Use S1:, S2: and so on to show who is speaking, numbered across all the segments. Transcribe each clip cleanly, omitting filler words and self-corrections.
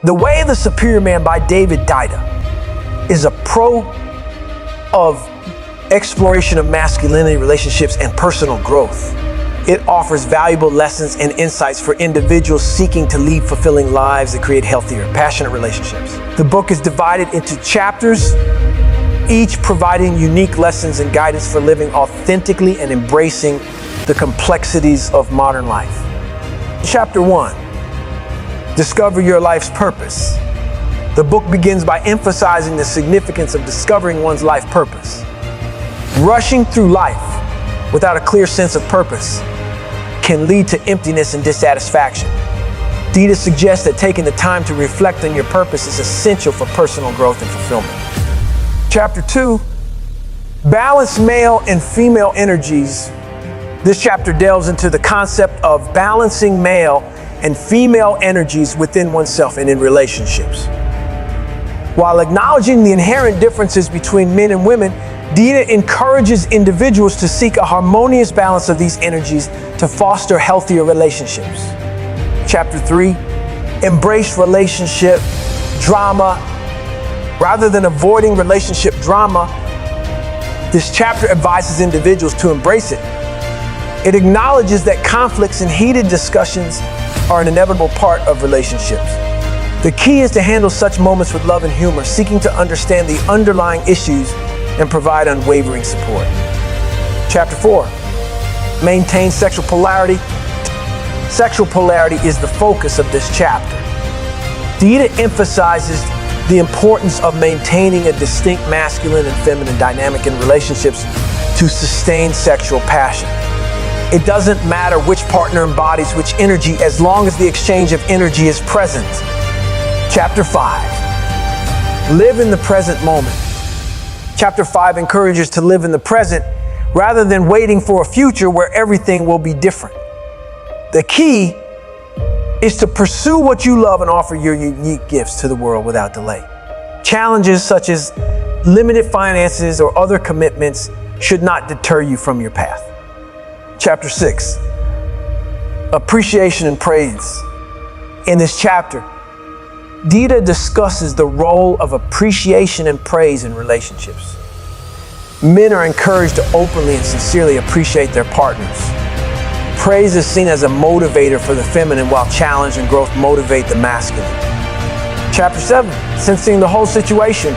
S1: The Way of the Superior Man by David Dida is a pro of exploration of masculinity, relationships, and personal growth. It offers valuable lessons and insights for individuals seeking to lead fulfilling lives and create healthier, passionate relationships. The book is divided into chapters, each providing unique lessons and guidance for living authentically and embracing the complexities of modern life. Chapter 1, Discover Your Life's Purpose. The book begins by emphasizing the significance of discovering one's life purpose. Rushing through life without a clear sense of purpose can lead to emptiness and dissatisfaction. Dida suggests that taking the time to reflect on your purpose is essential for personal growth and fulfillment. Chapter 2, Balance Male and Female Energies. This chapter delves into the concept of balancing male and female energies within oneself and in relationships. While acknowledging the inherent differences between men and women, Dida encourages individuals to seek a harmonious balance of these energies to foster healthier relationships. Chapter 3, Embrace Relationship Drama. Rather than avoiding relationship drama, this chapter advises individuals to embrace it. It acknowledges that conflicts and heated discussions are an inevitable part of relationships. The key is to handle such moments with love and humor, seeking to understand the underlying issues and provide unwavering support. Chapter 4, Maintain Sexual Polarity. Sexual polarity is the focus of this chapter. Dida emphasizes the importance of maintaining a distinct masculine and feminine dynamic in relationships to sustain sexual passion. It doesn't matter which partner embodies which energy as long as the exchange of energy is present. Chapter 5, Live in the Present Moment. Chapter 5 encourages to live in the present rather than waiting for a future where everything will be different. The key is to pursue what you love and offer your unique gifts to the world without delay. Challenges such as limited finances or other commitments should not deter you from your path. Chapter 6, Appreciation and Praise. In this chapter, Dida discusses the role of appreciation and praise in relationships. Men are encouraged to openly and sincerely appreciate their partners. Praise is seen as a motivator for the feminine, while challenge and growth motivate the masculine. Chapter 7, Sensing the Whole Situation.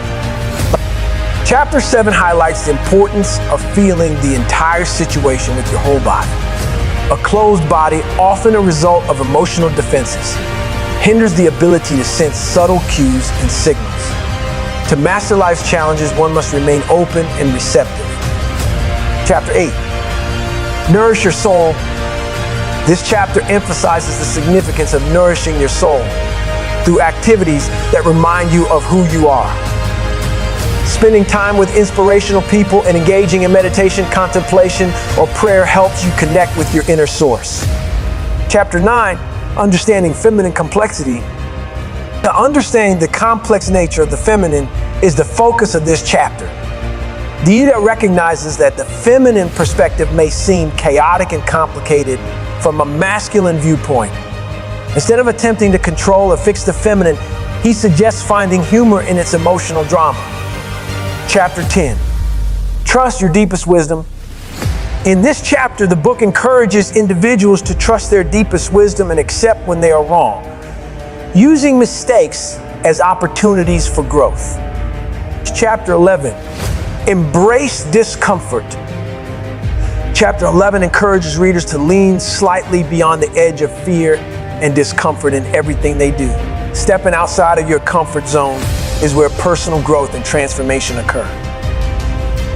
S1: Chapter 7 highlights the importance of feeling the entire situation with your whole body. A closed body, often a result of emotional defenses, hinders the ability to sense subtle cues and signals. To master life's challenges, one must remain open and receptive. Chapter 8, Nourish Your Soul. This chapter emphasizes the significance of nourishing your soul through activities that remind you of who you are. Spending time with inspirational people and engaging in meditation, contemplation, or prayer helps you connect with your inner source. Chapter 9, Understanding Feminine Complexity. To understand the complex nature of the feminine is the focus of this chapter. Dida recognizes that the feminine perspective may seem chaotic and complicated from a masculine viewpoint. Instead of attempting to control or fix the feminine, he suggests finding humor in its emotional drama. Chapter 10, Trust Your Deepest Wisdom. In this chapter, the book encourages individuals to trust their deepest wisdom and accept when they are wrong, using mistakes as opportunities for growth. Chapter 11, Embrace Discomfort. Chapter 11 encourages readers to lean slightly beyond the edge of fear and discomfort in everything they do. Stepping outside of your comfort zone is where personal growth and transformation occur.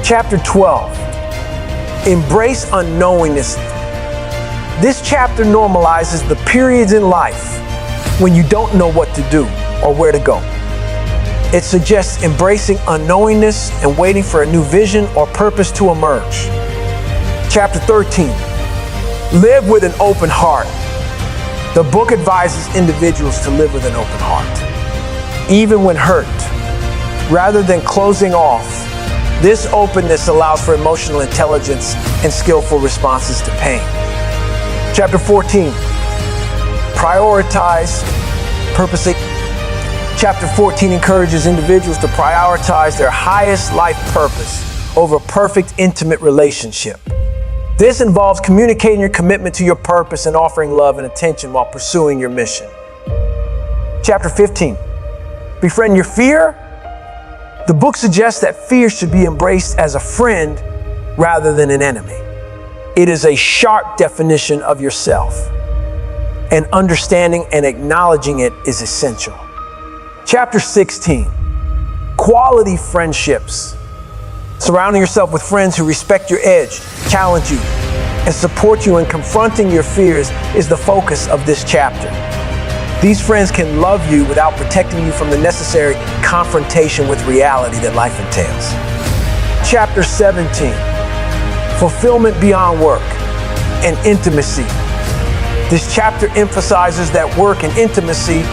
S1: Chapter 12, Embrace Unknowingness. This chapter normalizes the periods in life when you don't know what to do or where to go. It suggests embracing unknowingness and waiting for a new vision or purpose to emerge. Chapter 13, Live with an Open Heart. The book advises individuals to live with an open heart, even when hurt. Rather than closing off, this openness allows for emotional intelligence and skillful responses to pain. Chapter 14, Prioritize Purpose. Chapter 14 encourages individuals to prioritize their highest life purpose over a perfect, intimate relationship. This involves communicating your commitment to your purpose and offering love and attention while pursuing your mission. Chapter 15, befriend your fear. The book suggests that fear should be embraced as a friend rather than an enemy. It is a sharp definition of yourself, and understanding and acknowledging it is essential. Chapter 16, quality friendships. Surrounding yourself with friends who respect your edge, challenge you, and support you in confronting your fears is the focus of this chapter. These friends can love you without protecting you from the necessary confrontation with reality that life entails. Chapter 17, fulfillment beyond work and intimacy. This chapter emphasizes that work and intimacy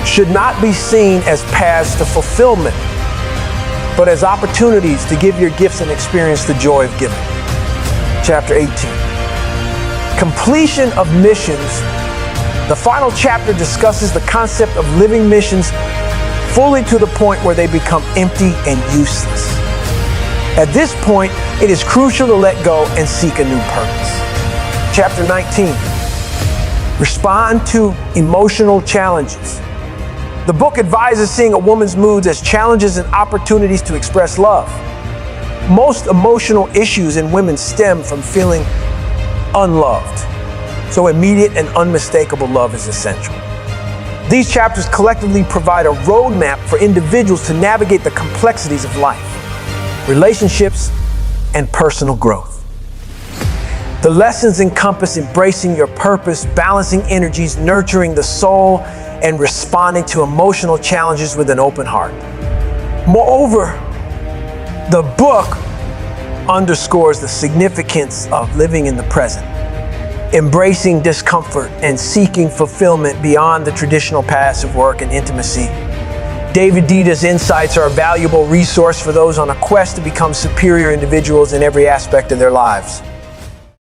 S1: should not be seen as paths to fulfillment, but as opportunities to give your gifts and experience the joy of giving. Chapter 18, completion of missions. The final chapter discusses the concept of living missions fully to the point where they become empty and useless. At this point, it is crucial to let go and seek a new purpose. Chapter 19, respond to emotional challenges. The book advises seeing a woman's moods as challenges and opportunities to express love. Most emotional issues in women stem from feeling unloved, so immediate and unmistakable love is essential. These chapters collectively provide a roadmap for individuals to navigate the complexities of life, relationships, and personal growth. The lessons encompass embracing your purpose, balancing energies, nurturing the soul, and responding to emotional challenges with an open heart. Moreover, the book underscores the significance of living in the present, embracing discomfort, and seeking fulfillment beyond the traditional paths of work and intimacy. David Dita's insights are a valuable resource for those on a quest to become superior individuals in every aspect of their lives.